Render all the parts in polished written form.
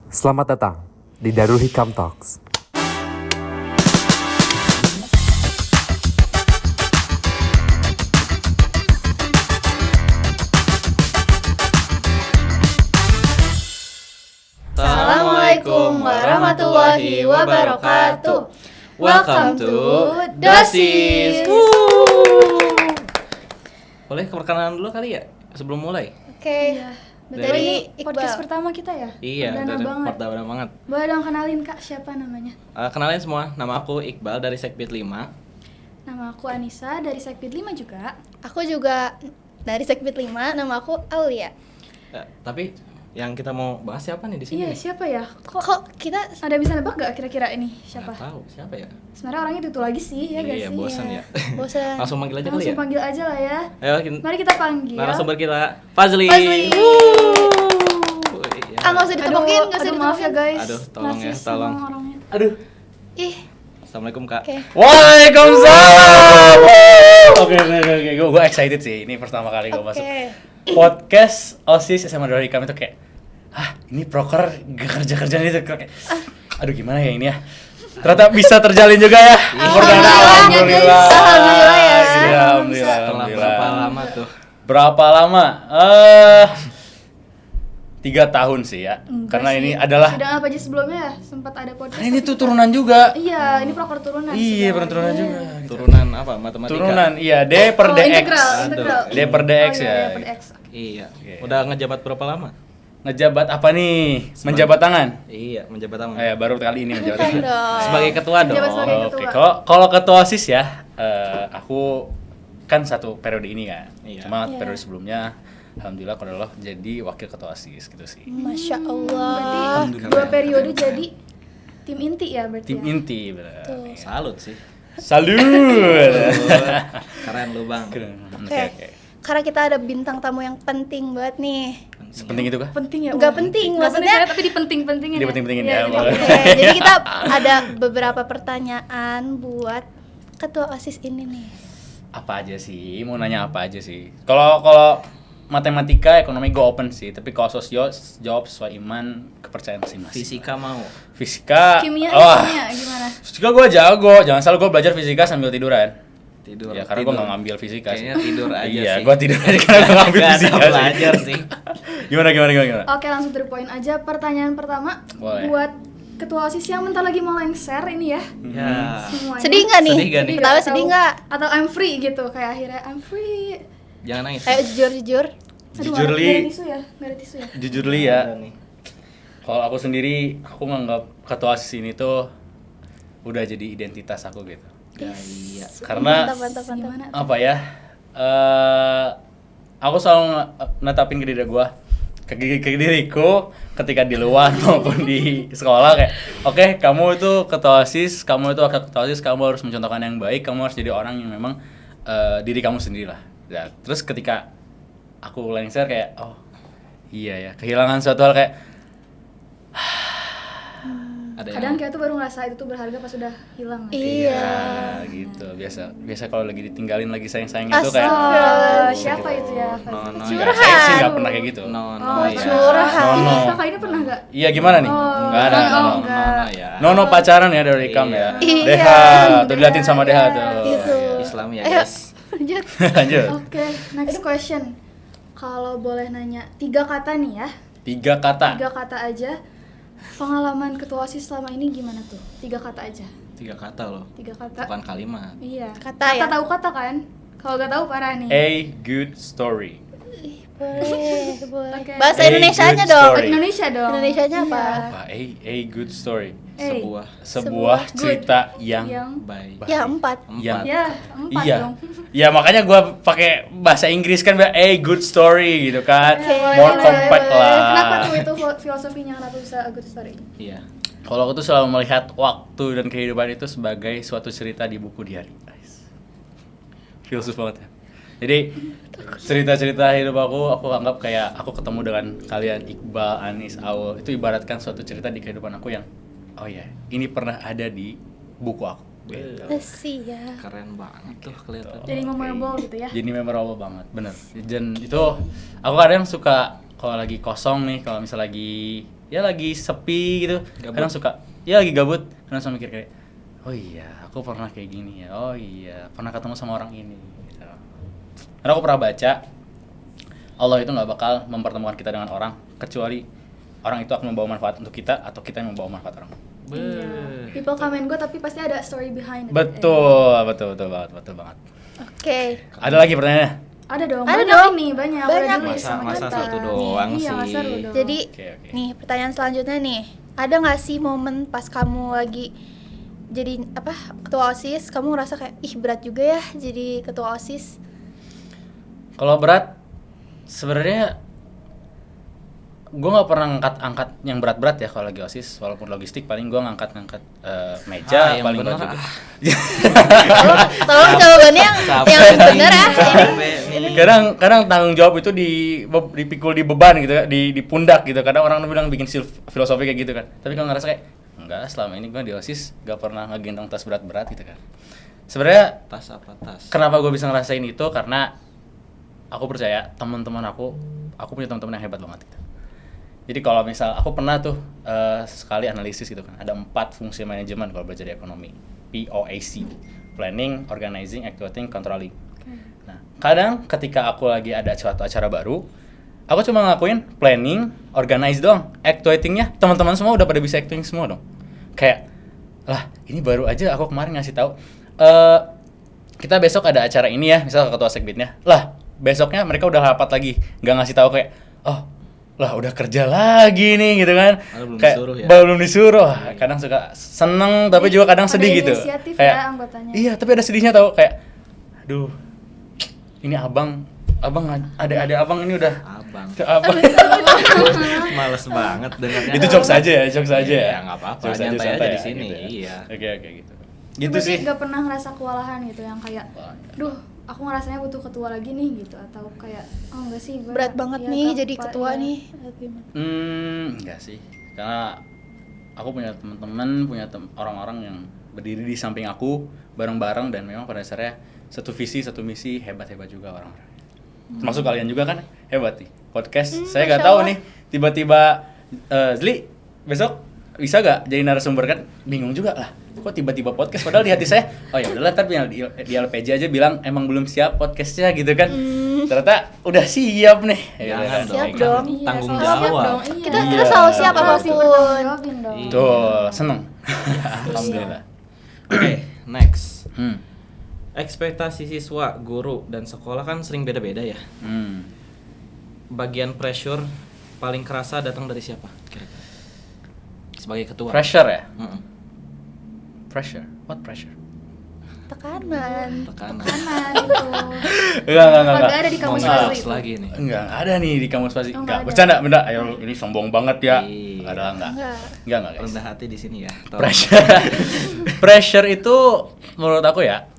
Selamat datang di Darul Hikam Talks. Assalamualaikum warahmatullahi wabarakatuh. Welcome to Dosis. Boleh perkenalan dulu kali ya sebelum mulai? Oke. Dari Dari podcast Iqbal. pertama kita ya? Iya, Perdana udah banget. perdana banget. Boleh dong kenalin Kak, siapa namanya? Kenalin semua, nama aku Iqbal dari Sekbid 5. Nama aku Anissa dari Sekbid 5 juga. Aku juga dari Sekbid 5, nama aku Aulia. Tapi yang kita mau bahas siapa nih di sini? Iya, siapa ya? Kok kita Ada bisa nebak gak kira-kira ini siapa? Nggak tahu siapa ya? Sebenarnya orangnya itu lagi sih, ya gak Iya, sih? bosan ya. bosan? Langsung manggil aja kali Langsung ya. panggil aja lah ya. Ayo, Mari kita panggil. narasumber kita Fazli. Fazli. Iya. Ah, nggak usah ditepokin, nggak usah aduh, maaf ya ditepokin. guys. Aduh, tolong ya, Narsis tolong. sama orangnya. Aduh. Ih, Assalamualaikum Kak. oke. Waalaikumsalam. Oke, gue excited sih. Ini pertama kali gue masuk Oke. podcast OSIS SMA Darul Hikam itu kayak, ini proker gak kerja-kerjaan itu kayak, aduh gimana ya ini ya. Ternyata bisa terjalin juga ya. Perdana, alhamdulillah. Alhamdulillah ya. Iya, alhamdulillah. Setelah berapa lama tuh? Berapa lama? 3 tahun sih ya. Enggak Karena sih. ini adalah, Sidang apa aja sebelumnya ya? Sempat ada podcast. karena ini tapi tuh kita- turunan juga. Iya, ini proker turunan. Iya, sidang. bener turunan Iya. juga. gitu. Turunan apa? Matematika. Turunan, iya, D per Oh, DX. integral, Aduh. integral. D per DX Oh, iya, ya. iya, per DX. Iya. Oke. Udah ngejabat berapa lama? Ngejabat apa nih? Menjabat tangan? Iya, menjabat tangan. Baru kali ini menjabat Bukan tangan. dong. Sebagai ketua dong. Menjabat sebagai Oke, ketua. kalau ketua OSIS ya, aku kan satu periode ini kan. Iya. Cuma Iya. periode sebelumnya alhamdulillah kalau Allah jadi wakil ketua OSIS gitu sih. Masya Berarti Allah. dua periode jadi tim inti ya berarti. Tim ya? inti benar. Tuh. Salut sih. Salut. Keren lu bang. Oke, oke. Karena kita ada bintang tamu yang penting banget nih. Sepenting itu kah? Penting ya? Nggak Wah. penting, Nggak maksudnya- penting, tapi dipenting-pentingin ya? Dipenting-pentingin Iya, ya, jadi- boleh. Oke, jadi kita ada beberapa pertanyaan buat ketua OSIS ini nih. Apa aja sih? Mau nanya apa aja sih? Kalau matematika, ekonomi gue open sih. Tapi kalau sosio jawab sesuai iman, kepercayaan masing-masing. Fisika mau. Fisika, Kimia, wah, kimia gimana? fisika gue jago. Jangan salah gue belajar fisika sambil tiduran. Tidur. Ya karena gue nggak ngambil fisika Kayaknya sih. tidur aja Iya, sih. gue tidur aja karena gue ngambil Nggak ada fisika sih. belajar sih. Gimana? Oke, langsung to the point aja. Pertanyaan pertama Boleh. buat ketua OSIS yang bentar lagi mau lengser ini ya. Ya. Semuanya. Sedih nggak nih? Sedih nggak nih? Ketawa Atau- sedih nggak? Atau I'm free gitu, kayak akhirnya I'm free. Jangan nangis. Ayo jujur. Aduh, Jujur, nggak Li. ada tisu ya? Nggak ada tisu ya? Jujur li ya, Ada nih. kalau aku sendiri, aku nganggap ketua OSIS ini tuh udah jadi identitas aku gitu. Ya, iya. Karena Mantap. Gimana? apa ya? Aku selalu netapin ke diri gua, ke diriku ketika di luar maupun di sekolah kayak, oke, kamu itu ketua OSIS, kamu itu wakil ketua OSIS, kamu harus mencontohkan yang baik, kamu harus jadi orang yang memang diri kamu sendiri lah. Ya, terus ketika aku lengser kayak, oh iya ya, kehilangan suatu hal kayak, Ada Kadang yang kayak tuh baru ngerasa itu tuh berharga pas udah hilang. Iya. ya gitu. Biasa kalau lagi ditinggalin lagi sayang itu kayak, Astagfirullah. Siapa itu ya? No, enggak, saya sih nggak pernah kayak gitu. No, Oh, ya. curhat. No. Kakak ini pernah nggak? Iya gimana nih? Oh, Nggak ada. oh, no. enggak. ya. Nono pacaran ya dari Ikam Iya. ya. Iya. Deha, tuh diliatin sama Deha tuh. Gitu. Islam ya Ayo, guys. lanjut. Lanjut. Oke, next question. Kalau boleh nanya 3 kata nih ya, 3 kata. 3 kata aja. Pengalaman ketua OSIS selama ini gimana tuh? 3 kata aja. 3 kata loh. 3 kata. Bukan kalimat. Iya. Kata ya? Tahu kata kan? Kalau nggak tahu parah nih. A good story. Boleh. Oke. Bahasa A Indonesianya good dong. story. Indonesia dong. Indonesianya apa? Iya. Apa? A good story. Sebuah Sebuah good. cerita yang baik. Ya, 4. Yang Ya, 4 iya. dong. Ya makanya gua pakai bahasa Inggris kan a good story gitu kan. Boleh, More boleh, compact boleh. lah. Kenapa tuh itu filosofinya kenapa bisa a good story? Iya. Kalau aku tuh selalu melihat waktu dan kehidupan itu sebagai suatu cerita di buku diari. Guys. Filsuf banget ya. Jadi cerita-cerita hidup aku anggap kayak aku ketemu dengan kalian Iqbal, Anis, Aul. Itu ibaratkan suatu cerita di kehidupan aku yang oh ya, ini pernah ada di buku aku. Gitu. Siap. Keren banget tuh kelihatan. Jadi memorable gitu ya. Jadi memorable banget, bener. Dan itu aku kadang suka kalau lagi kosong nih, kalau misal lagi ya lagi sepi gitu, Gabut. kadang suka ya lagi gabut, kadang suka mikir kayak oh iya aku pernah kayak gini ya, oh iya pernah ketemu sama orang ini gitu. Karena aku pernah baca Allah itu nggak bakal mempertemukan kita dengan orang kecuali orang itu akan membawa manfaat untuk kita atau kita yang membawa manfaat orang. Iya. People come and go tapi pasti ada story behind it. Betul banget. Oke. Ada lagi pertanyaannya? Ada dong. Ada banyak dong. nih, banyak. Banyak. Udah ditulis sama Masa kita. satu doang Iya, masa sih. seru dong. Jadi Oke. nih pertanyaan selanjutnya nih, ada nggak sih momen pas kamu lagi jadi ketua OSIS, kamu ngerasa kayak ih berat juga ya jadi ketua OSIS? Kalau berat, sebenarnya gue nggak pernah ngangkat yang berat-berat ya kalau lagi OSIS, walaupun logistik paling gue ngangkat meja yang paling bener gue juga. Tolong jawabannya yang bener ya. Kadang tanggung jawab itu dipikul di beban gitu ya, di pundak gitu. Kadang orang bilang bikin filosofi kayak gitu kan. Tapi kalau ngerasa kayak enggak, selama ini gue di OSIS gak pernah ngegendong tas berat-berat gitu kan. Sebenarnya Tas apa tas? kenapa gue bisa ngerasain itu karena aku percaya teman-teman aku punya teman-teman yang hebat banget gitu. Jadi kalau misal aku pernah tuh sekali analisis gitu kan, ada 4 fungsi manajemen kalau belajar di ekonomi, POAC, planning, organizing, actuating, controlling. Nah, kadang ketika aku lagi ada suatu acara baru, aku cuma ngelakuin planning, organize doang, actuatingnya teman-teman semua udah pada bisa acting semua dong. Kayak lah ini baru aja aku kemarin ngasih tahu kita besok ada acara ini ya, misal ketua sekbidnya, lah besoknya mereka udah rapat lagi, nggak ngasih tahu kayak oh lah udah kerja lagi nih gitu kan. Belum Kayak disuruh ya? belum disuruh. Kadang suka seneng tapi juga kadang Ada sedih gitu. inisiatif Kayak ya anggotanya. iya, tapi ada sedihnya tau kayak aduh. Ini abang ada abang ini udah Abang. tuh abang. Males banget dengarnya. Itu jokes aja ya. Iya, nggak apa-apa. Jokes aja, Nyantai aja santai di ya, sini. gitu ya. Iya. Oke gitu. Gitu Berarti sih. gak pernah ngerasa kewalahan gitu yang kayak duh aku ngerasanya butuh ketua lagi nih gitu, atau kayak oh enggak sih gue Berat banget iya, nih Kak, jadi Pak, ketua iya. nih. Enggak sih. Karena aku punya teman-teman, punya orang-orang yang berdiri di samping aku bareng-bareng dan memang pada dasarnya satu visi, satu misi, hebat-hebat juga orang-orang. Termasuk kalian juga kan hebat nih. Podcast saya nggak Masya tahu Allah. nih tiba-tiba Zli besok bisa gak jadi narasumber kan? Bingung juga lah. Kok tiba-tiba podcast padahal di hati saya oh ya udahlah ntar di LPJ aja bilang emang belum siap podcastnya gitu kan. Ternyata udah siap nih. Jangan Siap dong. dong. Iya, Tanggung selalu siap jawab. dong, iya. Kita Iya. selalu siap Harus apapun. dipertanggungjawabin dong. Iya. Tuh, seneng. Alhamdulillah. Oke, next. Hmm. Ekspektasi siswa, guru, dan sekolah kan sering beda-beda ya. Bagian pressure paling kerasa datang dari siapa kira-kira? Sebagai ketua. Pressure ya? Mm-mm. Pressure. What pressure? Tekanan. Tekanan. Kanan itu. Enggak. Kagak ada di kamus Mau asli ngejokes itu. lagi nih. Enggak ada nih di kamus pasti. Oh, Enggak, nggak ada. bercanda, benda. Ayo ini sombong banget ya. Iya. Adalah enggak. Enggak. Enggak guys. Rendah hati di sini ya. Tolong. Pressure. Pressure itu menurut aku ya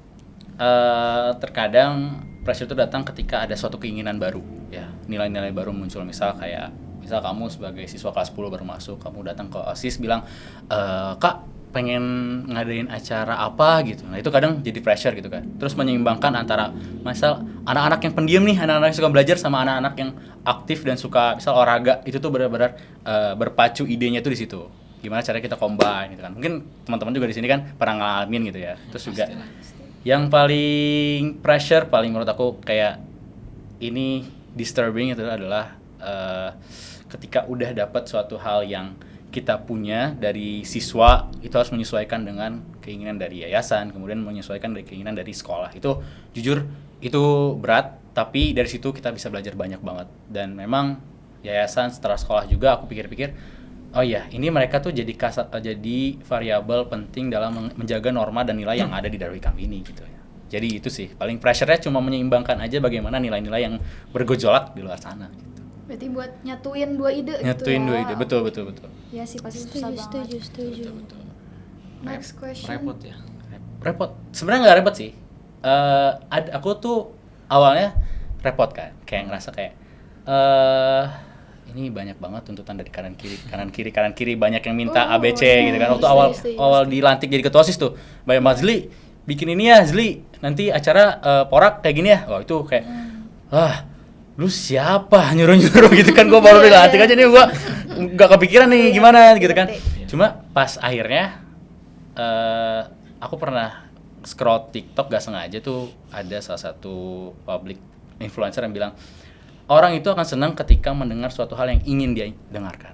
terkadang pressure itu datang ketika ada suatu keinginan baru ya. Nilai-nilai baru muncul misal kamu sebagai siswa kelas 10 baru masuk, kamu datang ke OSIS bilang, "Kak, pengen ngadain acara apa gitu." Nah, itu kadang jadi pressure gitu kan. Terus menyeimbangkan antara misal anak-anak yang pendiam nih, anak-anak yang suka belajar sama anak-anak yang aktif dan suka misal olahraga. Itu tuh benar-benar berpacu idenya tuh di situ. Gimana caranya kita combine gitu kan. Mungkin teman-teman juga di sini kan pernah ngalamin gitu ya. Terus juga yang paling pressure paling menurut aku kayak ini disturbing itu adalah ketika udah dapat suatu hal yang kita punya dari siswa, itu harus menyesuaikan dengan keinginan dari yayasan, kemudian menyesuaikan dari keinginan dari sekolah. Itu jujur itu berat, tapi dari situ kita bisa belajar banyak banget. Dan memang yayasan setelah sekolah juga aku pikir-pikir, oh iya, ini mereka tuh jadi variabel penting dalam menjaga norma dan nilai yang ada di Darul Hikam ini gitu ya. Jadi itu sih, paling pressure-nya cuma menyeimbangkan aja bagaimana nilai-nilai yang bergejolak di luar sana gitu. Berarti buat nyatuin dua ide Nyatuin gitu dua ya. ide, betul. Iya sih pasti susah banget. Setuju. Next question. Repot ya. Repot. Sebenarnya nggak repot sih. Aku tuh awalnya repot kan, kayak ngerasa kayak ini banyak banget tuntutan dari kanan kiri banyak yang minta Oh, ABC iya. gitu kan. Waktu Setuju. awal dilantik jadi ketua OSIS tuh, banyak banget Zli, bikin ini ya Zli, nanti acara porak kayak gini ya. Wah itu kayak lu siapa nyuruh gitu kan, gue baru dilantik aja nih, gue nggak kepikiran nih gimana gitu kan. Ngerti. Cuma pas akhirnya aku pernah scroll TikTok gak sengaja tuh ada salah satu public influencer yang bilang orang itu akan senang ketika mendengar suatu hal yang ingin dia dengarkan.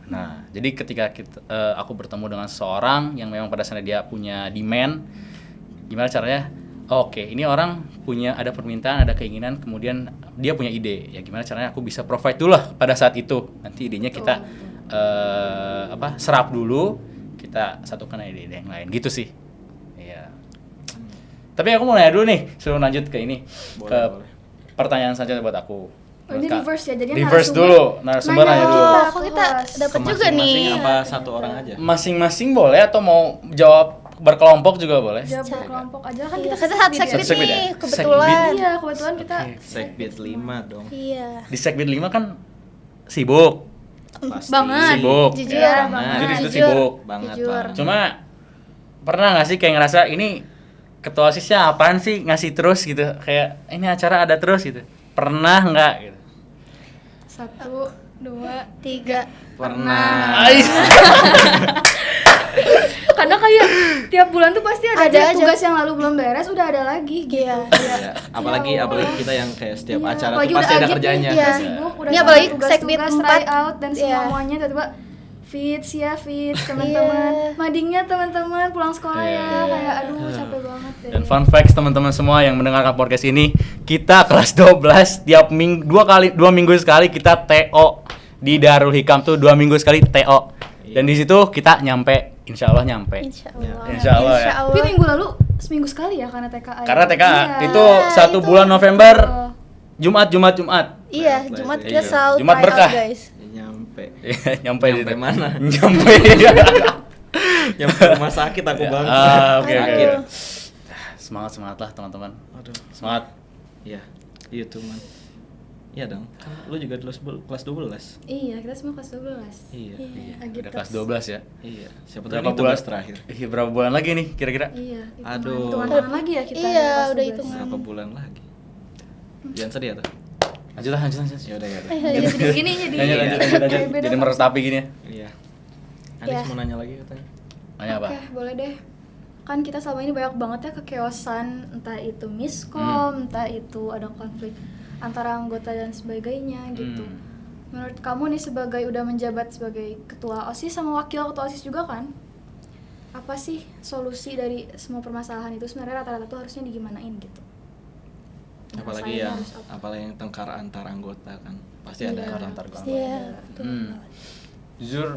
Nah, jadi ketika aku bertemu dengan seseorang yang memang pada dasarnya dia punya demand, gimana caranya? Oke, ini orang ada permintaan, ada keinginan, kemudian dia punya ide. Ya gimana caranya aku bisa provide dulu lah pada saat itu. Nanti idenya kita serap dulu, kita satukan ide-ide yang lain gitu sih. Iya. Tapi aku mau nanya dulu nih, sebelum lanjut ke ini, Boleh. Pertanyaan selanjutnya buat aku. Oh, ini Kak. reverse ya, jadi Reverse dulu, narasumber nanya dulu. Oh, kok kita dapat Ke juga masing-masing nih. apa satu orang aja? Masing-masing boleh atau mau jawab berkelompok juga boleh? Jawab berkelompok aja kan Iya, kita kita satu segmen ya. segmen Segmen ya? nih, kebetulan. Iya, kebetulan kita Segbit 5 dong. Iya. Di segmen 5 kan sibuk. Pasti. Banget. Sibuk. Jujur, Ya, banget. Jadi di situ Jujur. sibuk. Banget, Jujur. Bang. Cuma pernah nggak sih kayak ngerasa ini ketua OSISnya apaan sih ngasih terus gitu? Kayak ini acara ada terus gitu. Pernah nggak gitu? 1, 2, 3. Pernah. Ais. karena kayak tiap bulan tuh pasti ada, Ada aja aja. tugas yang lalu belum beres udah ada lagi gitu. Iya. Iya. Apalagi kita yang kayak setiap Iya, acara apalagi tuh pasti udah ada agit kerjanya. nih, Iya. udah sibuk, udah Ini banyak apalagi tugas-tugas, segmen try 4. out dan Iya. semuanya tiba-tiba fits teman-teman. Iya. Madingnya teman-teman pulang sekolah Iya. ya kayak aduh capek banget deh. Dan fun facts teman-teman semua yang mendengarkan podcast ini, kita kelas 12 tiap minggu 2 minggu sekali kita TO di Darul Hikam tuh 2 minggu sekali TO. Dan di situ kita nyampe, insya Allah nyampe. Insya Allah. Insya Allah ya. Tapi minggu lalu seminggu sekali ya karena TKA. Karena TKA Iya. itu 1 itu. bulan November, Oh. Jumat. Iya, Iya. Jumat kita Iya. selalu Jumat try out, berkah. guys. Nyampe. Nyampe di Nyampe situ. mana? Nyampe. Nyampe rumah sakit aku bang. Oke. Sakit. Semangat lah teman-teman. Aduh. Semangat. Iya. Iya tuh man. Iya dong. Kan lu juga dulu kelas 12. Iya, kita semua kelas 12. Iya. Agit Udah kelas terus. 12 ya. Iya. Siapa tahu Berapa ini bulan tugas terakhir. Iya, berapa bulan lagi nih kira-kira? Iya, Aduh. hitungan lagi ya kita. Iya, di kelas udah 12. hitungan. Berapa bulan lagi? Jangan sedih ya tuh. Lanjut. Ya udah ya. Jadi sedih gini jadi. Lanjut. kayak beda Jadi konsep. meratapi gini ya. Iya. Anis Ya. mau nanya lagi katanya. Nanya apa? Oke, boleh deh. Kan kita selama ini banyak banget ya kekeosan, entah itu miskom, entah itu ada konflik antara anggota dan sebagainya gitu. Menurut kamu nih sebagai udah menjabat sebagai ketua OSIS sama wakil ketua OSIS juga kan? Apa sih solusi dari semua permasalahan itu sebenarnya rata-rata tuh harusnya digimanain gitu? Apalagi Ngerasain yang harus apa? apalagi yang tengkar antar anggota kan. Pasti Iya. ada Tengkar kan. antar anggota. Iya, betul. Jujur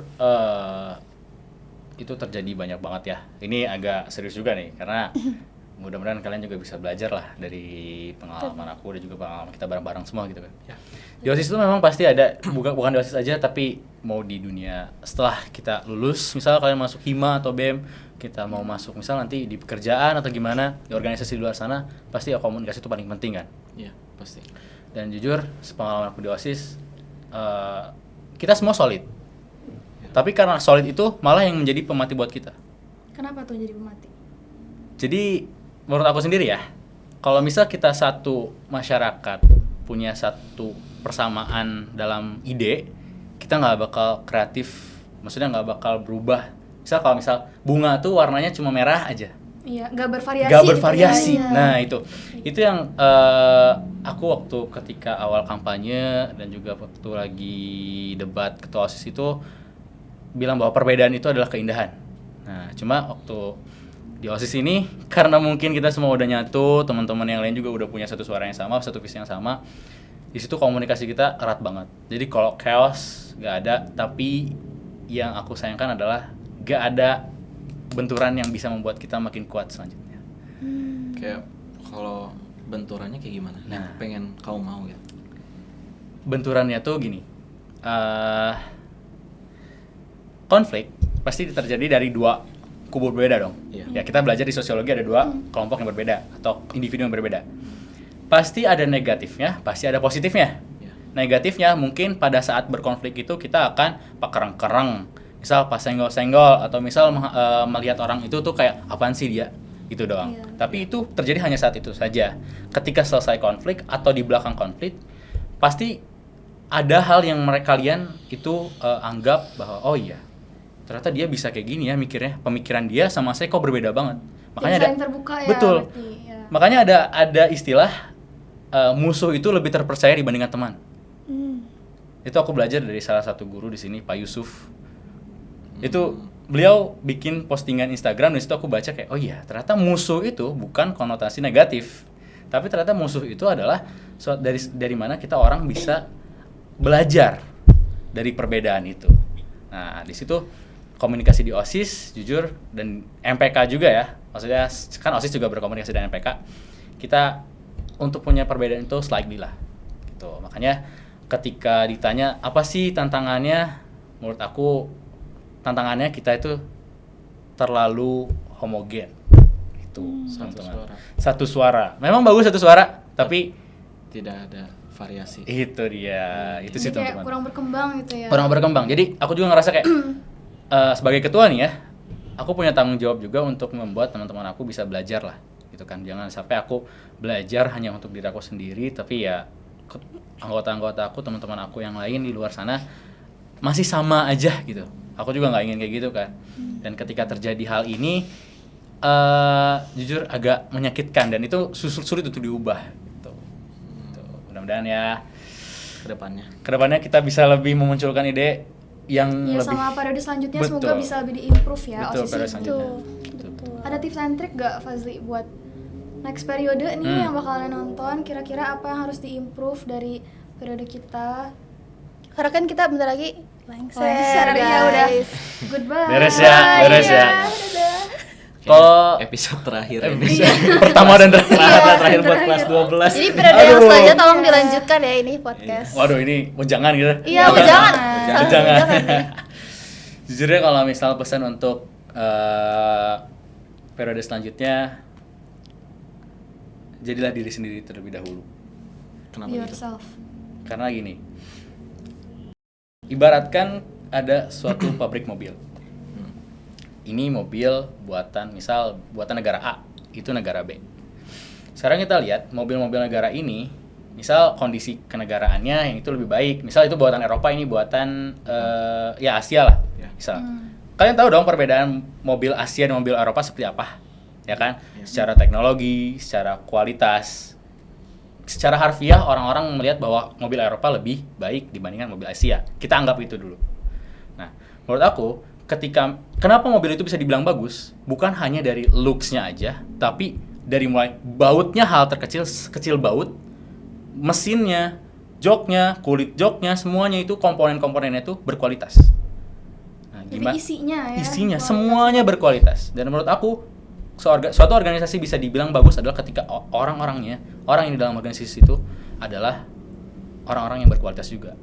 itu terjadi banyak banget ya. Ini agak serius juga nih karena mudah-mudahan kalian juga bisa belajar lah dari pengalaman aku dan juga pengalaman kita bareng-bareng semua gitu kan. Ya. Di OSIS itu memang pasti ada bukan di OSIS aja tapi mau di dunia setelah kita lulus, misal kalian masuk HIMA atau BEM, kita mau masuk misal nanti di pekerjaan atau gimana, di organisasi di luar sana, pasti komunikasi itu paling penting kan. Iya, pasti. Dan jujur, sepengalaman aku di OSIS, kita semua solid. Tapi karena solid itu malah yang menjadi pemati buat kita. Kenapa tuh jadi pemati? Jadi menurut aku sendiri ya, kalau misal kita satu masyarakat punya satu persamaan dalam ide, kita nggak bakal kreatif, maksudnya nggak bakal berubah. Misal bunga tuh warnanya cuma merah aja, Iya, nggak bervariasi. nggak gitu bervariasi. ya. Nah itu yang aku waktu ketika awal kampanye dan juga waktu lagi debat ketua OSIS itu bilang bahwa perbedaan itu adalah keindahan. Nah cuma waktu di OSIS ini karena mungkin kita semua udah nyatu, teman-teman yang lain juga udah punya satu suara yang sama, satu visi yang sama. Di situ komunikasi kita erat banget. Jadi kalau chaos nggak ada, tapi yang aku sayangkan adalah nggak ada benturan yang bisa membuat kita makin kuat selanjutnya. Kayak kalau benturannya kayak gimana? Yang Nah. pengen kau mau gitu. Benturannya tuh gini, konflik pasti terjadi dari dua kubu berbeda dong. Iya. Ya kita belajar di sosiologi ada dua kelompok yang berbeda atau individu yang berbeda. Pasti ada negatifnya, pasti ada positifnya. Iya. Negatifnya mungkin pada saat berkonflik itu kita akan pakereng-kereng, misal pas senggol-senggol atau misal melihat orang itu tuh kayak apaan sih dia, gitu doang. Iya. Tapi itu terjadi hanya saat itu saja. Ketika selesai konflik atau di belakang konflik, pasti ada hal yang mereka kalian itu anggap bahwa oh iya ternyata dia bisa kayak gini ya mikirnya, pemikiran dia sama saya kok berbeda banget. Makanya Jadi saling terbuka ya, betul. berarti, ya. Makanya ada istilah musuh itu lebih terpercaya dibandingkan teman. Itu aku belajar dari salah satu guru di sini, Pak Yusuf. Itu beliau bikin postingan Instagram, di situ aku baca kayak oh iya ternyata musuh itu bukan konotasi negatif, tapi ternyata musuh itu adalah dari mana kita orang bisa belajar dari perbedaan itu. Nah di situ komunikasi di OSIS jujur dan MPK juga ya, maksudnya kan OSIS juga berkomunikasi dengan MPK, kita untuk punya perbedaan itu slightly lah gitu. Makanya ketika ditanya apa sih tantangannya, menurut aku tantangannya kita itu terlalu homogen gitu. Satu suara memang bagus satu suara tapi tidak ada variasi. itu dia itu sih Jadi kayak teman-teman kurang berkembang gitu ya. kurang berkembang. Jadi aku juga ngerasa kayak sebagai ketua nih ya, aku punya tanggung jawab juga untuk membuat teman-teman aku bisa belajar lah gitu kan. Jangan sampai aku belajar hanya untuk diri aku sendiri, tapi ya anggota-anggota aku, teman-teman aku yang lain di luar sana masih sama aja gitu. Aku juga nggak ingin kayak gitu kan. Dan ketika terjadi hal ini jujur agak menyakitkan dan itu sulit untuk diubah gitu. Mudah-mudahan ya kedepannya kita bisa lebih memunculkan ide yang Iya, lebih sama periode selanjutnya Betul. semoga bisa lebih di-improve ya Betul, OSIS periode ini. selanjutnya. Betul. Ada tips and trick gak Fazli buat next periode nih yang bakalan nonton, kira-kira apa yang harus di-improve dari periode kita? Karena kan kita bentar lagi lengser, Lengser, ya udah. guys. Goodbye. Beres ya, beres ya. Dadah. Kalau Episode terakhir ini. pertama dan terakhir. Terakhir buat kelas 12. Jadi periode yang Aduh. selanjutnya tolong dilanjutkan ya ini podcast. Waduh ini jangan gitu. Iya, jangan. Jangan. nih. Jujurnya kalau misal pesan untuk periode selanjutnya, jadilah diri sendiri terlebih dahulu. Kenapa Be gitu? yourself. Karena gini, ibaratkan ada suatu pabrik mobil. Ini mobil buatan negara A, itu negara B. Sekarang kita lihat mobil-mobil negara ini, misal kondisi kenegaraannya yang itu lebih baik. Misal itu buatan Eropa, ini buatan ya Asia lah. Ya. Misal, kalian tahu dong perbedaan mobil Asia dan mobil Eropa seperti apa, ya kan? Ya. Secara teknologi, secara kualitas, secara harfiah orang-orang melihat bahwa mobil Eropa lebih baik dibandingkan mobil Asia. Kita anggap itu dulu. Nah, menurut aku kenapa mobil itu bisa dibilang bagus, bukan hanya dari looks-nya aja, tapi dari mulai bautnya, hal terkecil, kecil baut, mesinnya, joknya, kulit joknya, semuanya itu komponen-komponennya itu berkualitas. Nah, Jadi isinya ya. Isinya kualitas. semuanya berkualitas. Dan menurut aku suatu organisasi bisa dibilang bagus adalah ketika orang yang di dalam organisasi itu adalah orang-orang yang berkualitas juga.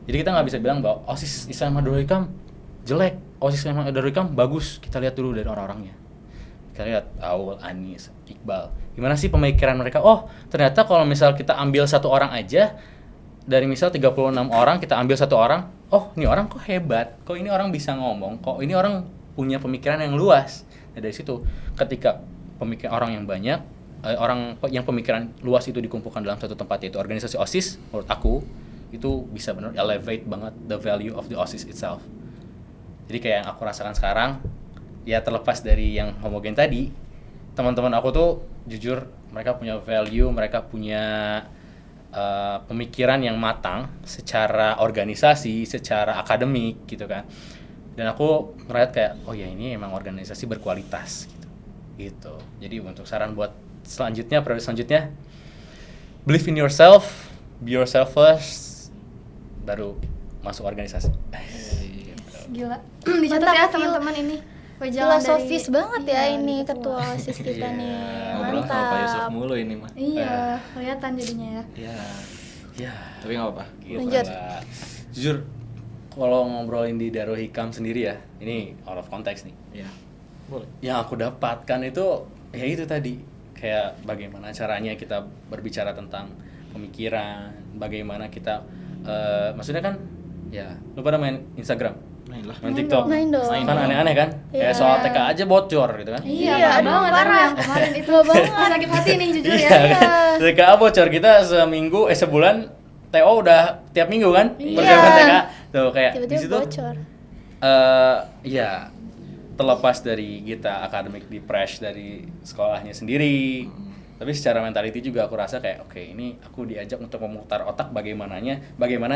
Jadi kita nggak bisa bilang bahwa OSIS Islam Darul Hikam jelek, OSIS Islam Darul Hikam bagus. Kita lihat dulu dari orang-orangnya. Kita lihat Aul, Anis, Iqbal. Gimana sih pemikiran mereka? Oh, ternyata kalau misal kita ambil satu orang aja, dari misal 36 orang kita ambil satu orang, oh ini orang kok hebat, kok ini orang bisa ngomong, kok ini orang punya pemikiran yang luas. Nah, dari situ ketika pemikiran orang yang banyak, orang yang pemikiran luas itu dikumpulkan dalam satu tempat, yaitu organisasi OSIS, menurut aku itu bisa benar elevate banget the value of the OSIS itself. Jadi kayak yang aku rasakan sekarang, ya terlepas dari yang homogen tadi, teman-teman aku tuh jujur mereka punya value, mereka punya pemikiran yang matang secara organisasi, secara akademik gitu kan. Dan aku ngeliat kayak, oh ya ini emang organisasi berkualitas gitu. Jadi untuk saran buat periode selanjutnya, believe in yourself, be yourself first, baru masuk organisasi. Gila. Dicatat Mantap, ya Phil. teman-teman ini. Wejangan Filosofis dari- banget ya iya, ini dari ketua OSIS kita nih. Ngobrol sama Pak Yusuf Mantap. mulu ini mah. Iya, kelihatan jadinya ya. Ya, Ya, tapi nggak apa-apa. Lanjut. lah. Jujur, kalau ngobrolin di Darul Hikam sendiri ya, ini out of context nih. Ya, boleh. Yang aku dapatkan itu, ya itu tadi, kayak bagaimana caranya kita berbicara tentang pemikiran, bagaimana kita, maksudnya kan, ya, lu pada main Instagram, Main lah. main TikTok, Main dong. kan aneh-aneh kan, Iya. kayak soal TK aja bocor gitu kan. Iya, Iya, parah aduh, banget parah. yang kemarin itu Parah banget. sakit hati nih jujur Iya ya. kan, TK bocor kita sebulan TO udah tiap minggu kan? Iya. Persiapan TK. Tuh kayak di Tiba-tiba situ bocor. ya terlepas dari kita akademik di press dari sekolahnya sendiri. Tapi secara mentality juga aku rasa kayak oke, ini aku diajak untuk memutar otak bagaimana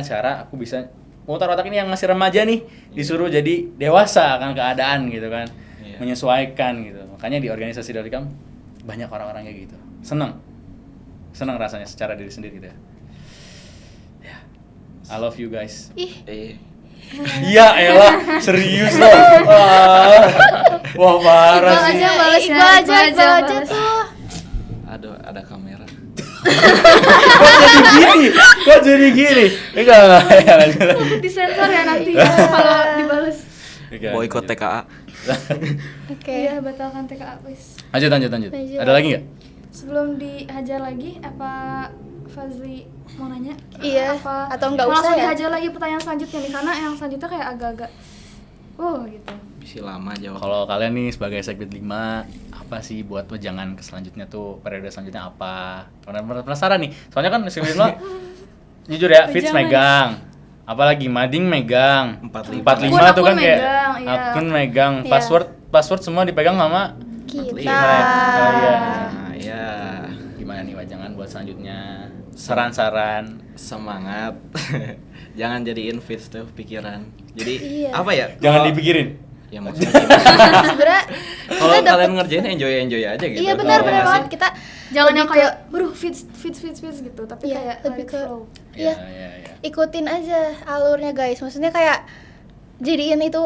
cara aku bisa memutar otak ini yang masih remaja nih disuruh jadi dewasa akan keadaan gitu kan. Iya. Menyesuaikan gitu. Makanya di organisasi Dalikam banyak orang-orang kayak gitu. Senang rasanya secara diri sendiri gitu ya. Ya. I love you guys. Ih, Iya elah, serius loh. Wah parah sih. Iqbal aja tuh. Aduh, ada kamera. Kok jadi gini? Enggak. Disensor ya nanti kalau dibales. Boikot TKA. Oke. Iya, batalkan TKA please. Lanjut. Lanjut. Ada lagi nggak? Sebelum dihajar lagi, apa Fazli mau nanya? Iya, Apa atau nggak mau usah langsung ya? dihajar lagi pertanyaan selanjutnya nih, karena yang selanjutnya kayak agak-agak gitu. Bisa lama jawab. Kalau kalian nih sebagai Sekbid 5, apa sih buat wejangan ke selanjutnya tuh, periode selanjutnya apa? Penasaran nih. Soalnya kan Sekbid 5 jujur ya, Fitz Wejangan. megang. Apalagi Mading megang. 45. 45 tuh kan Akun kayak megang, iya. akun megang, Iya. password semua dipegang sama Kita. Oh, iya. Nah, ya. Gimana nih wejangan buat selanjutnya? Saran-saran. Semangat. Jangan jadiin fits tuh pikiran. Jadi Iya. apa ya? Jangan Kalau- dipikirin. Ya maksudnya gimana? Sebenarnya Kalau kita kalian dapat. ngerjain enjoy aja gitu. Iya benar Kalau benar nggak banget. sih? Kita Jangan yang lebih kayak fits gitu, tapi Iya, kayak lebih let it ke- flow. Iya. Iya. ikutin aja alurnya guys. Maksudnya kayak jadiin itu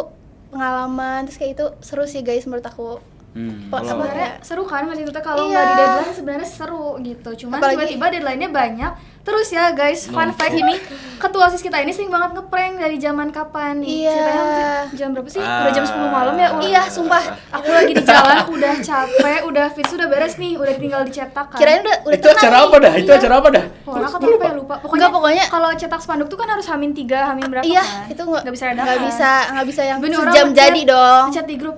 pengalaman, terus kayak itu seru sih guys menurut aku. Hmm. Apa Sebenarnya ya? seru kan ngerjain itu kalau Iya. nggak di deadline sebenarnya seru gitu. Cuman Apalagi- tiba-tiba deadline-nya banyak. Terus ya guys, fun fact ini ketua OSIS kita ini sering banget ngeprank dari zaman kapan nih? Iya. Ceritanya jam berapa sih? Udah jam 10 malam ya? Iya, sumpah. Aku lagi di jalan udah capek, udah fix udah beres nih, udah tinggal dicetak kan. Kirain udah Itu tenang acara nih. apa dah? Itu Iya. acara apa dah? Pokoknya apa ya lupa. Pokoknya- kalau cetak spanduk tuh kan harus H-3, H- berapa Iya, kan? itu nggak bisa dadakan. nggak bisa yang Bener, orang sejam ngechat- jadi dong. ngechat di grup.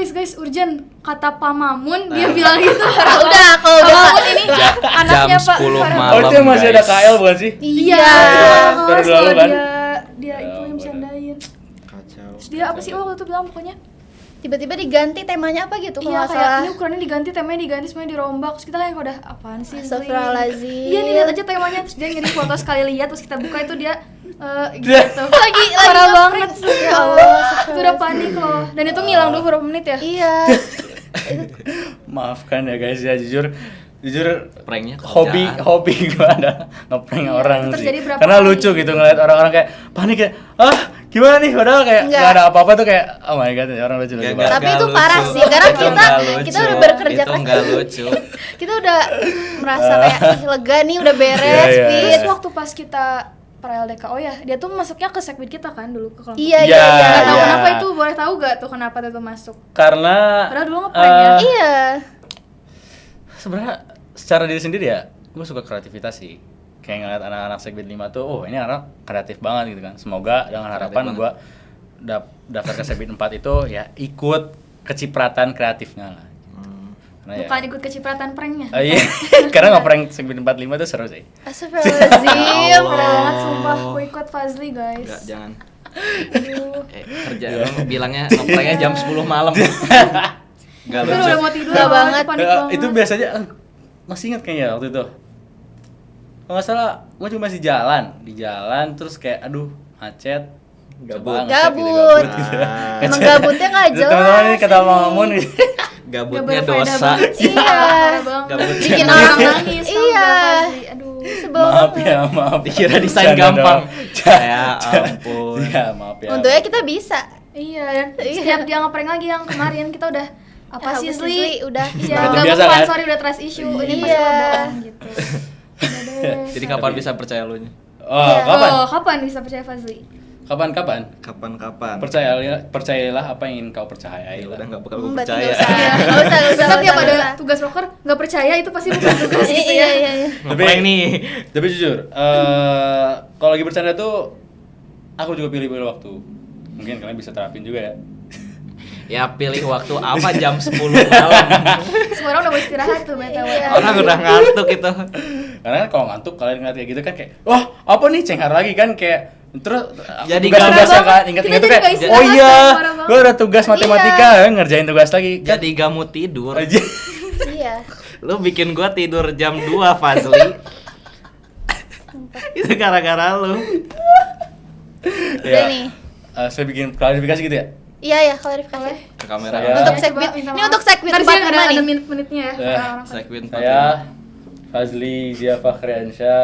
Guys, urgent. Kata Pak Mamun, dia bilang gitu. Udah, kalau Pak udah Mamun ini anaknya jam Pak 10 Farhan. malam. Oh itu yang masih ada guys. KL bukan sih? iya. Baru Terus lalu kan? dia itu yang bener. bercandain. Kacau. Terus dia apa sih waktu itu bilang pokoknya Tiba-tiba diganti temanya apa gitu kalau iya nggak kayak salah. ini ukurannya diganti, temanya diganti, semuanya dirombak. Terus kita kayak udah apaan sih? Zli? Astagfirullahaladzim. Iya nih lihat aja temanya. Terus dia ngirim foto sekali lihat, terus kita buka itu dia gitu. lagi Parah nge-prank. banget sih. Ya Allah, Itu udah panik loh. Dan itu ngilang dulu beberapa menit ya. Iya. Maafkan ya guys ya, jujur Pranknya kerjaan. hobi gue ada ngeprank Iya, orang itu sih. terjadi berapa Karena kali. lucu gitu ngeliat orang-orang kayak panik kayak gimana nih, padahal kayak Enggak. nggak ada apa-apa tuh kayak oh my god ya, orang lucu Nggak, banget. Tapi nggak itu lucu. parah sih, karena Itu kita nggak kita lucu. udah bekerja Itu keras. nggak lucu. Kita udah merasa kayak "Ih, lega nih, udah beres, Iya, iya. fit." Terus waktu pas kita LDKO ya, dia tuh masuknya ke sekbid kita kan dulu ke kelompok. Iya, Iya, iya, iya. Nggak tahu iya. kenapa itu, boleh tahu gak tuh kenapa dia tuh masuk? Karena Padahal dulu ngeprank ya. Iya. sebenarnya secara diri sendiri ya, gue suka kreativitas sih. Kayak ngeliat anak-anak Sekbid 5 tuh, oh ini anak kreatif banget gitu kan. Semoga dengan harapan Kreatif gue daftar ke Sekbid 4 itu ya ikut kecipratan kreatifnya lah. Karena Bukan ikut kecipratan pranknya. Iya, karena ngeprank Sekbid 45 tuh seru sih. Astagfirullahaladzim. Parah banget sumpah, boykot Fazli guys. Enggak, jangan. Aduh. Kerja bilangnya ngepranknya jam 10 malam. Enggak Itu lucu. udah mau tidur Nggak banget. panik Ya, banget. itu biasanya masih ingat kayaknya waktu itu. Kalau nggak salah, gue cuma masih di jalan terus kayak aduh macet. Gabut. Coba ngecek gitu, Gabut. gitu. Ah. Emang gabutnya nggak jelas. Teman-teman ini kata ini. Mamun gitu. Gabutnya Nggak berfaedah dosa. banget sih. Iya. Parah banget. Gabut. Bikin Bikin orang orang nangis. tau Iya. nggak, Fazli? Aduh. Sebel Maaf banget. ya, maaf. Dikira desain Bercanda gampang. doang. Ya ampun. Ya, maaf ya. Untungnya kita bisa. Iya, dan Iya. setiap dia ngeprank lagi yang kemarin kita udah apa sih Sli? Udah. Iya, Udah udah terbiasa, move on, kan? sorry udah trust issue. Ini Iya. masih lebaran gitu. Udah deh. Jadi kapan bisa percaya lu nya? Oh, kapan? Oh, kapan bisa percaya Fazli? Kapan? Kapan-kapan? Percayalah apa yang ingin kau percayai. Ya lah. udah enggak bakal gue Berarti percaya. nggak usah. Nggak usah, nggak usah. Tetap tiap nggak ada usah. tugas broker nggak percaya itu pasti bukan tugas gitu Iya, ya. iya, iya. Ngeprank nih. Tapi jujur, kalau lagi bercanda tuh aku juga pilih-pilih waktu. Mungkin kalian bisa terapin juga ya. Ya pilih waktu apa jam 10 malam. Semua orang udah mau istirahat tuh BTW. Orang udah ngantuk itu. Karena kan kalau ngantuk kalian ngeliat kayak gitu kan kayak wah apa nih cenghar lagi kan kayak terus Jadi tugas-tugasnya parah kan banget. ingat-ingat Kita tuh jadi kayak nggak istirahat, oh iya parah banget. gue ada tugas matematika ngerjain tugas lagi kan Jadi gak mau tidur. aja Iya. Lu bikin gua tidur jam 2, Fazli. Itu gara-gara lu. Udah nih. Saya bikin klarifikasi gitu ya. Iya ya, klarifikasi. Ke kamera. Saya- Untuk Ya, segmen. minta Ini maaf. untuk segmen Ntar 45 sih ada nih. menit-menitnya ya. Orang-orang kan. Segmen Saya Fazli Zia Fakhriansyah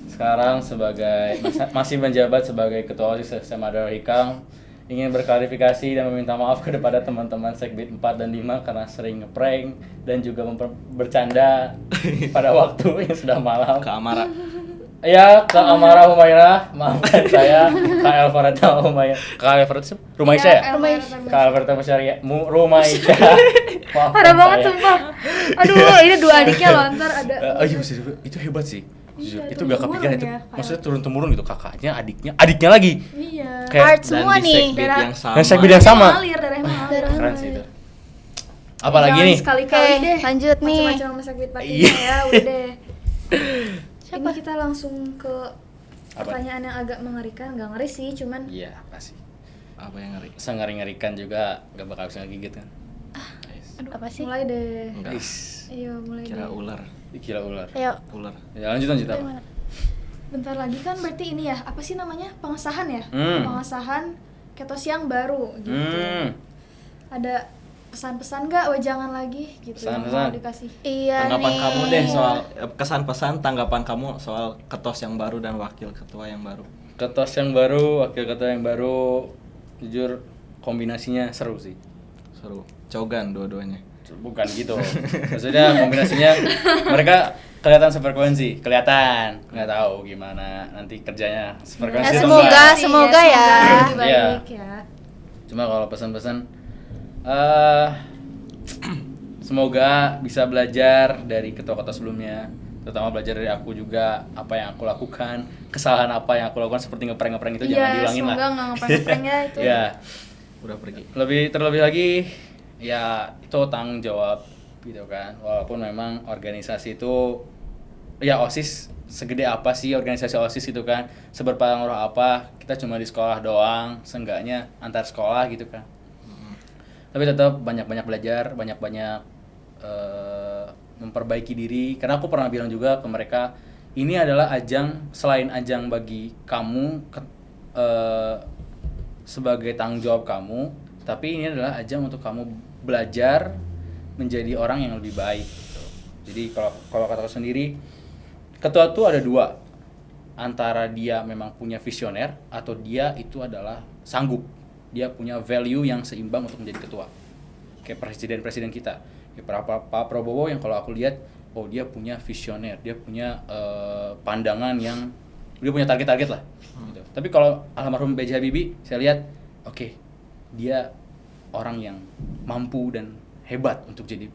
sekarang sebagai masih menjabat sebagai ketua OSIS SMA Darul Hikam ingin berklarifikasi dan meminta maaf kepada teman-teman Segbit 4 dan 5 karena sering ngeprank dan juga bercanda pada waktu yang sudah malam. ke Amara. Ya, Kak Amara Humairah, maafkan saya, Kak Elvareta Humairah, Kak Elvareta Rumaisya ya? Kak Elvareta Rumaisya. Maafkan Parah banget saya. sumpah. Aduh, ini dua adiknya loh, ntar ada. Iya itu hebat sih. Jujur, Iya, itu gak turun-temurun kepikiran itu. ya, Maksudnya turun-temurun gitu, kakaknya, adiknya lagi. Iya. Kayak Art Dan semua di nih. segmen Darah- yang sama. dan segmen yang sama. Mengalir, darahnya mengalir. Keren sih itu. Apalagi Jangan nih? sekali-kali Oke, deh. lanjut nih. Macam-macam sama sakit Iya. patinya ya, udah deh. Siapa? Ini kita langsung ke Apa? pertanyaan yang agak mengerikan, nggak ngeri sih, cuman Iya, pasti. Apa yang ngeri? Sengeri-ngerikan juga gak bakal bisa ngegigit kan. Apa sih? mulai deh. Enggak. Iya, mulai Kira deh. ular. Gila ular. Ayo. Ular. Ya lanjut apa? Gimana? Bentar lagi kan berarti ini ya, apa sih namanya? Pengesahan ya? Hmm. Pengesahan ketos yang baru gitu. Ada pesan-pesan nggak? Jangan lagi gitu yang Pesan-pesan. mau dikasih. Iya Tanggapan nih. kamu deh soal kesan pesan tanggapan kamu soal ketos yang baru dan wakil ketua yang baru. Ketos yang baru, wakil ketua yang baru, jujur kombinasinya seru sih. Seru. Cogan dua-duanya. Bukan gitu. Maksudnya kombinasinya mereka kelihatan sefrekuensi, kelihatan. Nggak tahu gimana nanti kerjanya sefrekuensi. Ya, atau semoga, enggak. semoga ya. lebih Iya. baik ya. Cuma kalau pesan-pesan semoga bisa belajar dari ketua-ketua sebelumnya, terutama belajar dari aku juga apa yang aku lakukan, kesalahan apa yang aku lakukan seperti ngeprank-ngeprank itu jangan Iya, diulangin lah. semoga nggak ngeprank-ngeprank ya itu. Ya, Udah pergi. terlebih lagi ya itu tanggung jawab gitu kan. Walaupun memang organisasi itu ya OSIS segede apa sih organisasi OSIS itu kan, seberpengaruh apa, kita cuma di sekolah doang, seenggaknya antar sekolah gitu kan. Tapi tetap banyak-banyak belajar, banyak-banyak memperbaiki diri. Karena aku pernah bilang juga ke mereka, ini adalah ajang, selain ajang bagi kamu sebagai tanggung jawab kamu, tapi ini adalah ajang untuk kamu belajar menjadi orang yang lebih baik gitu. Jadi kalau kata aku sendiri, ketua itu ada dua, antara dia memang punya visioner atau dia itu adalah sanggup, dia punya value yang seimbang untuk menjadi ketua. Kayak presiden kita, ya Pak Prabowo yang kalau aku lihat, oh dia punya visioner, dia punya pandangan yang, dia punya target-target lah. Gitu. Tapi kalau almarhum B.J. Habibie, saya lihat, oke, dia orang yang mampu dan hebat untuk jadi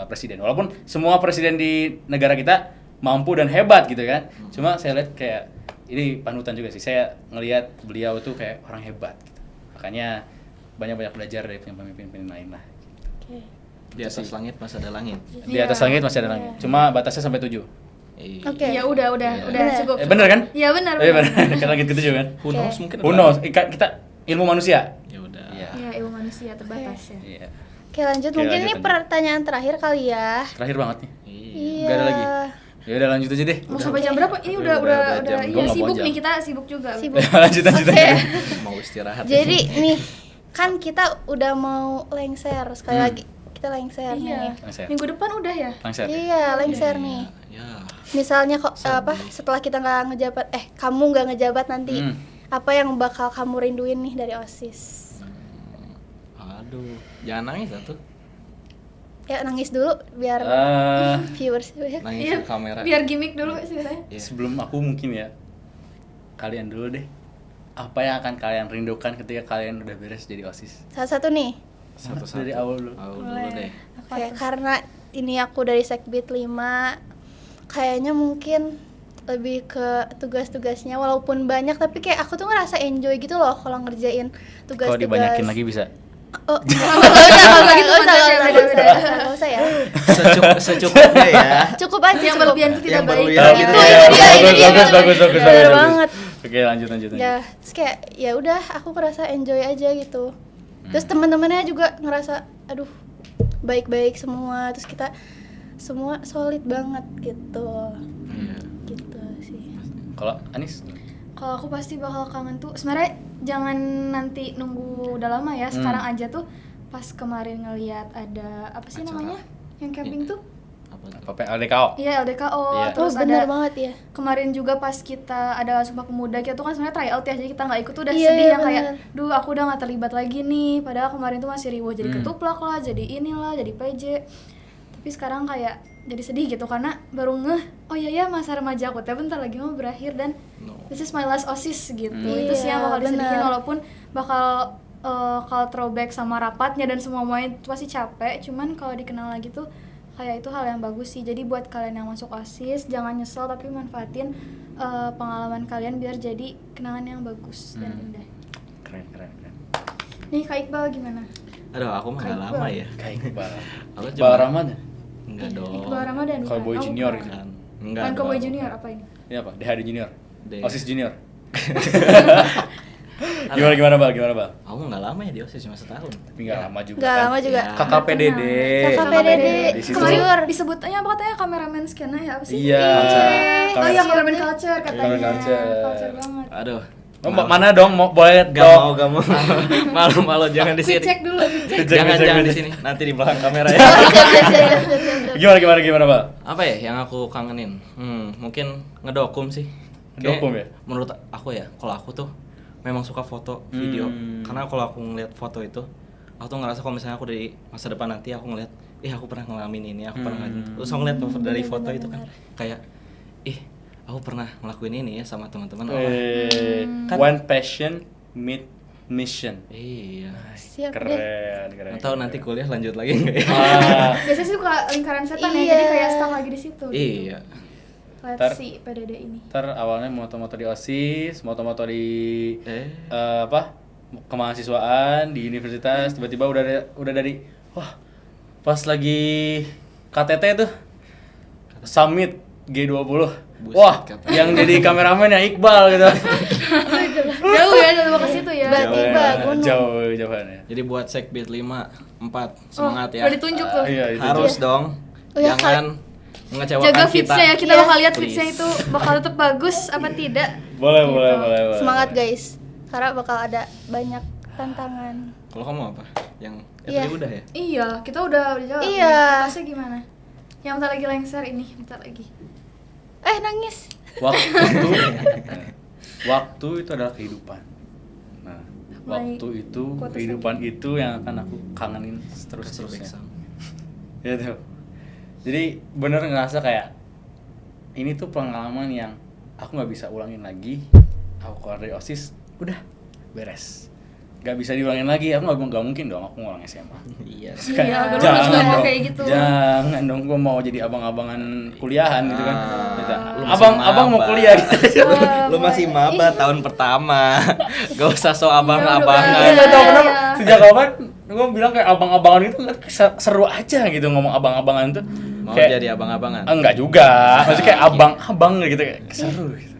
presiden. Walaupun semua presiden di negara kita mampu dan hebat gitu kan. Cuma saya lihat kayak ini panutan juga sih. Saya ngelihat beliau tuh kayak orang hebat gitu. Makanya banyak-banyak belajar dari pemimpin-pemimpin lain lah. Oke. Di atas langit masih ada langit. Di atas langit masih ada langit. Cuma batasnya sampai 7. Oke. Ya udah Bener. cukup. Bener kan? Iya benar. Bener. Ke langit ke-7 kan? Who knows mungkin. Who knows? Kita ilmu manusia. Ya udah. Iya. Iya, ilmu manusia terbatas ya. Iya. Oke, lanjut. Oke, Mungkin lanjut, ini lanjut. pertanyaan terakhir kali ya. Terakhir banget nih. Iya. Nggak ada lagi? Ya udah lanjut aja deh. Mau sampai jam berapa? Ini Udah udah jam. iya Gua nggak sibuk mau jam. nih, kita sibuk juga. Sibuk. lanjut Oke. aja. Mau istirahat. Jadi nih, kan kita udah mau lengser sekali lagi. Kita lengser Iya. nih. Lengser. Minggu depan udah ya? Lengser. Iya, lengser nih. Ya. Misalnya kok setelah kita nggak ngejabat, kamu nggak ngejabat nanti, apa yang bakal kamu rinduin nih dari OSIS? Aduh, jangan nangis atuh. Ya nangis dulu biar viewers ya. Nangis Iya, ke kamera. biar gimmick dulu ceritanya. Iya. Sebelum aku mungkin ya, kalian dulu deh. Apa yang akan kalian rindukan ketika kalian udah beres jadi OSIS? Salah satu nih. Satu-satu. Dari awal dulu. Awal dulu deh. Oke, karena ini aku dari Sekbid 5, kayaknya mungkin lebih ke tugas-tugasnya, walaupun banyak tapi kayak aku tuh ngerasa enjoy gitu loh kalau ngerjain tugas-tugas. Kalau dibanyakin lagi bisa. Oh, Nggak usah ya. Secukupnya ya. Cukup aja. yang cukup. berlebihan itu tidak Yang baik. berlebihan Itu gitu dia, ya. itu dia. Bagus. Bener banget. Oke, lanjut. Ya, terus kayak ya udah aku ngerasa enjoy aja gitu. Terus teman-temannya juga ngerasa aduh baik-baik semua. Terus kita semua solid banget gitu. Iya. Gitu sih. Kalau Anis? Kalau aku pasti bakal kangen tuh. Sebenarnya jangan nanti nunggu udah lama ya. Sekarang aja tuh pas kemarin ngeliat ada apa sih Acara. namanya? Yang camping tuh? Apa tuh? Apa LDKO? Iya, LDKO. Iya. Oh, Terus bener ada banget ya. kemarin juga pas kita ada Sumpah Pemuda, kita tuh kan sebenarnya tryout ya, jadi kita nggak ikut tuh udah Iya, sedih iya, yang kayak bener. duh aku udah nggak terlibat lagi nih, padahal kemarin tuh masih riuh jadi ketuplak lah, jadi inilah, jadi PJ. Tapi sekarang kayak jadi sedih gitu karena baru ngeh, oh iya ya masa remaja aku teh bentar lagi mau berakhir dan No. this is my last OSIS gitu. Itu sih Iya, yang bakal disedihin bener. walaupun bakal kalau throwback sama rapatnya dan semuanya itu pasti capek, cuman kalau dikenal lagi tuh kayak itu hal yang bagus sih. Jadi buat kalian yang masuk OSIS jangan nyesel tapi manfaatin pengalaman kalian biar jadi kenangan yang bagus dan indah. Keren. Nih Kak Iqbal gimana? Aduh, aku mah nggak lama ya. Kayak Iqbal. Aku Iqbal Rahman ya? Enggak dong. Iqbal Ramadan bukan? Cowboy Oh, Junior bukan. Kan. Enggak. Bukan Cowboy dong. Junior apa ini? Ini apa? DHD Junior? D. OSIS Junior? Gimana Bal? Aku nggak lama ya di OSIS, cuma setahun. Tapi nggak lama juga Nggak kan? lama juga. Ya. KKPDD. KKPDD. Di situ. Kemarin disebutnya apa katanya kameramen skena ya apa sih? Iya. Oh iya kameramen culture katanya. Kameramen culture. Culture banget. Aduh. Oh, mana dong? Mau boleh Gak dong? mau. Malu jangan di Fit sini. check dulu, fit check. Jangan di sini. Nanti di belakang kamera ya. Gimana Bal? Apa ya yang aku kangenin? Mungkin ngedokum sih. Ngedokum ya? Menurut aku ya, kalau aku tuh memang suka foto, video. Karena kalau aku ngeliat foto itu, aku tuh ngerasa kalau misalnya aku di masa depan nanti aku ngeliat, aku pernah ngalamin ini, aku pernah ngalamin. Terus aku ngeliat dari foto itu kan kayak, aku pernah ngelakuin ini ya sama teman-teman. Kan- One passion meet mission. Iya. Siap deh. Keren. Nggak tahu nanti kuliah lanjut lagi nggak ya? Biasanya sih suka lingkaran setan ya, Iya. jadi kayak stuck lagi di situ. Iya. Let's see PDD ini. Ntar awalnya moto-moto di OSIS, moto-moto di kemahasiswaan di universitas, tiba-tiba udah dari wah pas lagi KTT tuh summit G20. Buset, Wah, kata. yang jadi kameramen yang Iqbal gitu. Jauh ya, jauh ke situ ya. Tiba-tiba gunung. Jauh-jauhannya. Jadi buat Sekbid 5, 4 semangat ya. Udah ditunjuk tuh. Iya, itu. Harus dong. Oh ya, Jangan mengecewakan Jaga kita. fitsnya ya, kita Iya. bakal lihat Please. fitsnya itu bakal tetap bagus apa tidak. Boleh. Semangat guys. Karena bakal ada banyak tantangan. Kalau kamu apa? Yang Iya. tadi udah ya? Iya, kita udah jawab. Iya. Tasnya gimana? Yang bentar lagi lengser ini, bentar lagi. Nangis. Waktu itu adalah kehidupan. Nah, Mulai waktu itu quotes kehidupan itu yang akan aku kangenin terus-terusnya. Ya tuh. Jadi bener ngerasa kayak ini tuh pengalaman yang aku nggak bisa ulangin lagi. Aku keluar dari OSIS, udah beres. Gak bisa diulangin lagi. Aku nggak mungkin dong aku ngulang SMA. Iya. Iya, agak lulus nggak mau kayak gitu. Jangan dong, gue mau jadi abang-abangan kuliahan gitu kan. Gitu. Lu masih Abang mau maba. kuliah gitu. Lu masih maba tahun pertama. Gak usah so Iya, abang-abangan. Nggak tahu kenapa Iya. sejak kapan gue bilang kayak abang-abangan itu seru aja gitu ngomong abang-abangan itu. Mau Kayak, jadi abang-abangan. enggak juga, maksudnya kayak abang-abang gitu kayak seru gitu.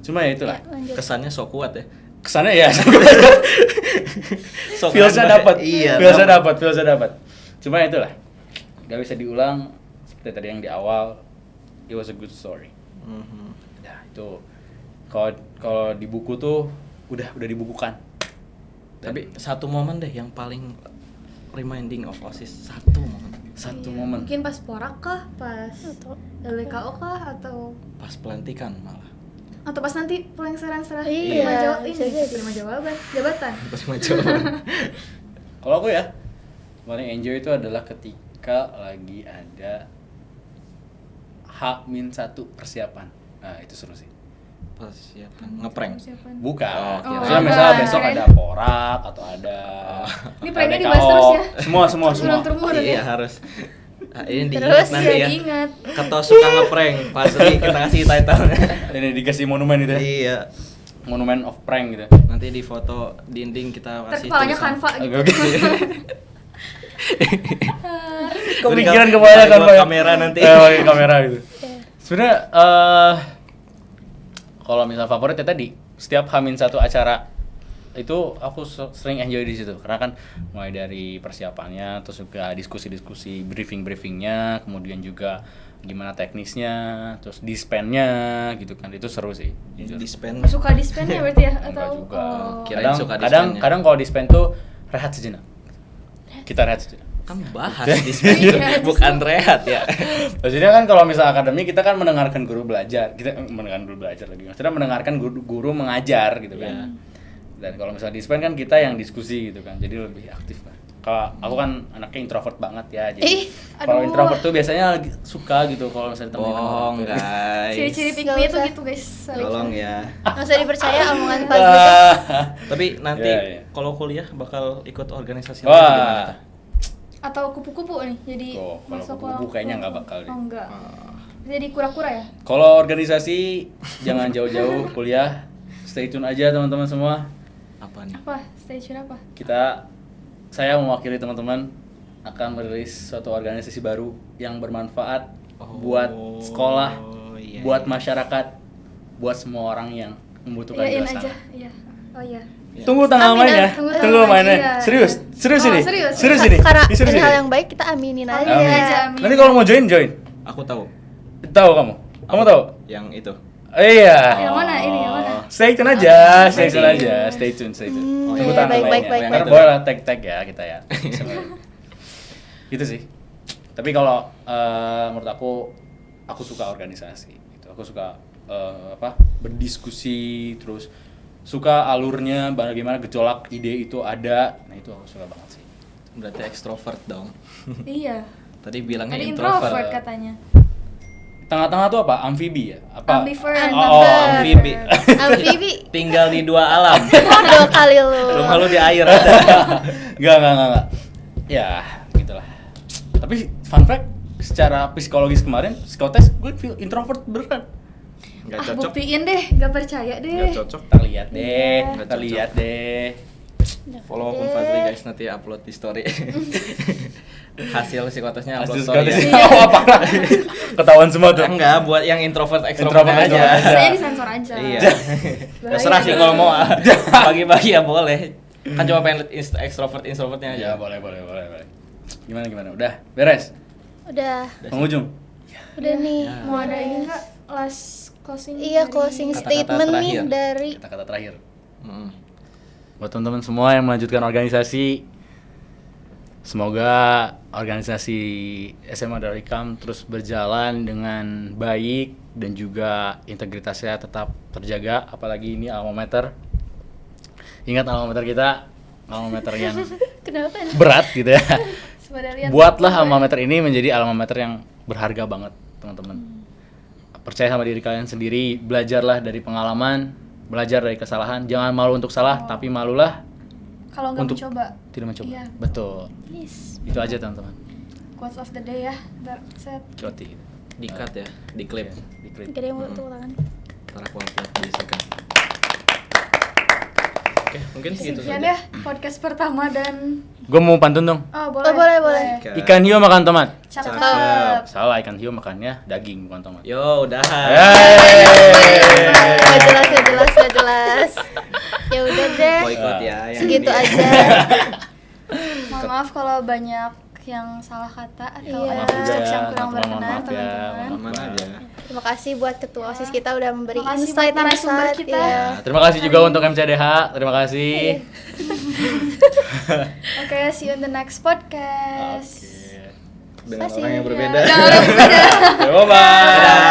Cuma ya itulah. Lanjut. Kesannya so kuat ya. Kesannya ya So feelsnya keren dapat. banget. Iya. Feelsnya dapat. Cuma itulah. Gak bisa diulang seperti tadi yang di awal. It was a good story. Mhm. Ya, itu kalau di buku tuh udah dibukukan. Tapi satu momen deh yang paling reminding of OSIS. Satu momen. Momen. Mungkin pas porak kah, pas LDKO kah, atau Pas pelantikan malah. pas nanti pelengseran serah Iya, bisa jadi. terima jabatan. Pas mencoba. Kalau aku ya paling enjoy itu adalah ketika lagi ada H-1 persiapan. Nah, itu seru sih. Persiapan ngeprank. Bukan. Oh, Misalnya kirain. misalnya besok ada porak atau ada Ini pranknya LDKO. dibahas terus ya? Semua. Turun-turun Iya ya. harus. Ini Terus, diingat nanti ya. Diingat. Ketua suka ngeprank. Pasti kita kasih title-nya. Ini dikasih monumen itu ya. Iya. monument of prank gitu. Nanti di foto dinding kita kasih Terkepalanya tulisan. Canva gitu. Kepikiran Jadi kepala kan buat kamera nanti. pakai kamera gitu. Sebenarnya kalau misal favorit ya tadi setiap Hamin satu acara itu aku sering enjoy di situ karena kan mulai dari persiapannya terus juga diskusi-diskusi briefingnya kemudian juga gimana teknisnya terus dispennya gitu kan itu seru sih jujur. Dispen. Suka dispennya berarti ya Enggak atau juga. oh. Kirain Kadang suka kadang dispennya. kadang kalau dispen tuh rehat sejenak. Kita rehat sejenak. Kan bahas dispen bukan rehat ya. Maksudnya kan kalau misal akademi kita kan mendengarkan guru belajar, kita mendengarkan guru belajar lagi. Maksudnya mendengarkan guru mengajar gitu kan. Dan kalau misal dispen kan kita yang diskusi gitu kan, jadi lebih aktif lah. Kalau aku kan anaknya introvert banget ya, jadi kalau aduh. introvert tuh biasanya suka gitu kalau misalnya temenin sama Bohong orang tuh. guys. Ciri-ciri pick Nggak me itu usah. gitu guys. Tolong ya. Nggak usah dipercaya omongan pas gitu. Tapi nanti Iya, iya. kalau kuliah bakal ikut organisasi Wah. lagi gimana tuh? Atau kupu-kupu nih, jadi Tuh, kalau masuk kupu-kupu kayaknya nggak bakal deh. Oh enggak. Jadi kura-kura ya? Kalau organisasi jangan jauh-jauh kuliah, stay tune aja teman-teman semua. Apa nih? Apa? Station apa? Saya mewakili teman-teman akan merilis suatu organisasi baru yang bermanfaat buat sekolah, iya, buat iya. masyarakat, buat semua orang yang membutuhkan Iyain jasa. aja. Iya. Oh iya. Tunggu tanggal Amin, mainnya, tunggu tunggu tanggal mainnya. iya. Serius Oh, ini, serius. serius ini. Karena Ini serius ini ini. hal yang baik kita aminin aja. Amin aja, amin. Nanti kalau mau join. Aku tahu. Tahu kamu? Kamu tahu? Yang itu. Iya. Yang mana ini? Yang mana? Stay tune aja, stay tune aja, stay tune. Hmm, Tunggu iya, tanggal baik, baik, mainnya. baik, Ntar baik. boleh lah tag ya kita ya. Gitu sih. Tapi kalau menurut aku suka organisasi. Gitu. Aku suka berdiskusi, terus suka alurnya, bagaimana gejolak ide itu ada. Nah itu aku suka banget sih. Berarti ekstrovert dong. Iya. Tadi bilangnya Tadi introvert. introvert katanya. Tengah-tengah tuh apa? Amfibi ya? Apa? Ambivert. Oh, amfibi. Amfibi Tinggal di dua alam. bodoh kali lu. Rumah lu di air ada. Enggak. Ya, gitulah. Tapi fun fact, secara psikologis kemarin, psikotes gue feel introvert beneran. Enggak Ah, cocok. buktiin deh, gak percaya deh. Enggak cocok. Kita lihat deh, Iya. kita lihat deh. Follow akun Fazli guys, nanti upload di story. Hasil psikotesnya upload Hasil story psikotes ya. oh, apa? Ketahuan semua tuh. Enggak, buat yang introvert Introvert extrovert aja. aja. Biasanya disensor aja. Iya. Bahaya. Terserah sih kalau mau bagi-bagi ya boleh. Kan cuma pengen lihat extrovertnya aja. Ya, boleh. Gimana? Udah beres? Udah Penghujung. nih. Mau ada ini enggak last closing? Iya, dari- closing Kata-kata statement nih terakhir. dari Kata-kata terakhir. Mm. Buat teman-teman semua yang melanjutkan organisasi, semoga organisasi SMA Darikam terus berjalan dengan baik dan juga integritasnya tetap terjaga, apalagi ini alma mater. Ingat alma mater kita, alma mater yang kenapa? berat gitu ya. Pada lihat. Buatlah alma mater ini menjadi alma mater yang berharga banget, teman-teman. Percaya sama diri kalian sendiri, belajarlah dari pengalaman, belajar dari kesalahan, jangan malu untuk salah, tapi malulah Kalau nggak untuk mencoba. tidak mencoba. Iya. Betul. Yes. Itu aja teman-teman. Quotes of the day ya. Set. Cuti. Di-cut ya, di-clip. Di-clip. Gak ada yang mau tepuk tangan. Ntar aku upload di Instagram. Oke, mungkin segitu Sekian saja. ya podcast pertama dan Gue mau pantun dong. oh boleh. Oh, boleh. Ikan hiu makan tomat. Cakep. Salah, ikan hiu makannya daging bukan tomat. Yo, udah. Gak jelas. Ya udah deh. Boykot ya yang Segitu ini. aja. Mohon maaf kalau banyak yang salah kata atau Iya. ada tips yang kurang Teman-teman, mohon berkenan maaf ya, teman-teman. Aman aja. Terima kasih buat ketua OSIS kita udah memberi Makasih insight buat narasumber kita. ya. Nah, terima kasih juga untuk MCDH. Terima kasih. Oke, see you in the next podcast. Dengan Kasih. orang yang berbeda. Jangan lupa. Bye bye.